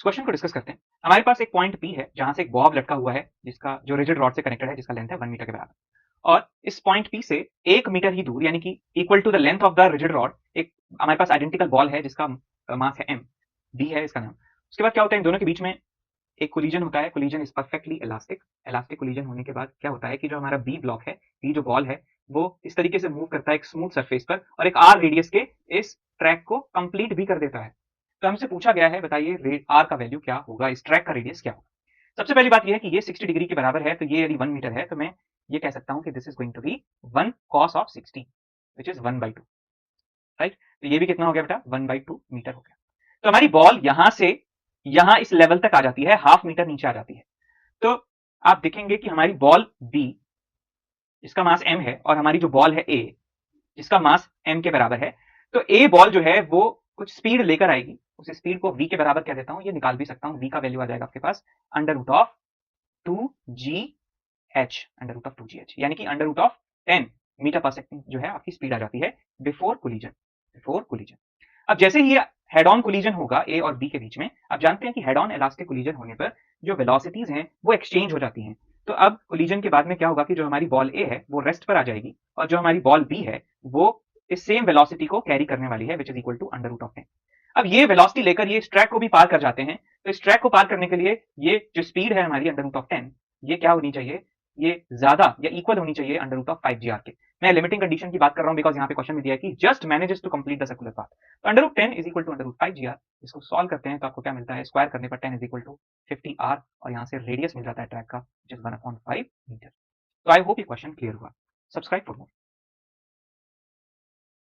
इस क्वेश्चन को डिस्कस करते हैं। हमारे पास एक पॉइंट P है जहां से एक बॉब लटका हुआ है जिसका जो रिजिड रॉड से कनेक्टेड है, जिसका लेंथ है 1 मीटर के बराबर, और इस पॉइंट P से 1 मीटर ही दूर यानी कि equal to the length of the rigid rod एक हमारे पास आइडेंटिकल बॉल है जिसका मास है m, b है इसका नाम। उसके बाद क्या होता है, इन दोनों के बीच में एक कोलिजन होता है। Collision is perfectly elastic. Elastic collision होने के बाद क्या होता है कि जो हमारा बी ब्लॉक है, बी जो बॉल है, वो इस तरीके से मूव करता है एक स्मूथ सरफेस पर और एक आर रेडियस के इस ट्रैक को कंप्लीट भी कर देता है। तो हमसे पूछा गया है, बताइए आर का वैल्यू क्या होगा, इस ट्रैक का रेडियस क्या होगा। सबसे पहली बात यह है कि ये 60 डिग्री के बराबर है, तो ये यदि 1 मीटर है तो मैं ये कह सकता हूं कि this is going to be 1 cos of 60 which is 1/2, right. तो ये भी कितना हो गया बेटा, 1/2 मीटर हो गया। तो हमारी बॉल यहां से यहां इस लेवल तक आ जाती है, हाफ मीटर नीचे आ जाती है। तो आप देखेंगे कि हमारी बॉल बी जिसका मास m है और हमारी जो बॉल है a जिसका मास m के बराबर है, तो a बॉल जो है वो कुछ स्पीड लेकर आएगी। उस स्पीड को v के बराबर कह देता हूं, ये निकाल भी सकता हूं। v का वैल्यू आ जाएगा आपके पास under root of 2gh, under root of 2gh, यानी कि under root of 10 metre per second जो है आपकी स्पीड आ जाती है बिफोर कोलिजन। बिफोर कोलिजन, अब जैसे ही हेड ऑन कोलिजन होगा ए और बी के बीच में, आप जानते हैं कि हेड ऑन इलास्टिक कोलिजन होने पर जो वेलोसिटीज हैं वो एक्सचेंज हो जाती हैं। तो अब कोलिजन के बाद में क्या होगा कि जो हमारी बॉल ए है वो रेस्ट पर आ जाएगी और जो हमारी बॉल बी है वो इस सेम वेलोसिटी को कैरी करने वाली है, which is equal to under root of 10। अब ये वेलोसिटी लेकर ये इस ट्रैक को भी पार कर जाते हैं। तो इस ट्रैक को पार करने के लिए ये जो स्पीड है हमारी अंडर रूट ऑफ 10, ये क्या होनी चाहिए, ये ज्यादा या इक्वल होनी चाहिए अंडर रूट ऑफ 5gr के। मैं लिमिटिंग कंडीशन की बात कर रहा हूं बिकॉज यहाँ पे क्वेश्चन में दिया है कि just manages to complete the circular path. तो under root 10 is equal to under root 5gr। इसको सॉल्व करते हैं तो आपको क्या मिलता है, स्क्वायर करने पर 10 इज इक्वल टू 50r, और यहाँ से रेडियस मिल जाता है ट्रैक का, विच इज 1/5 मीटर। तो आई होप ये क्वेश्चन क्लियर हुआ। Subscribe for more.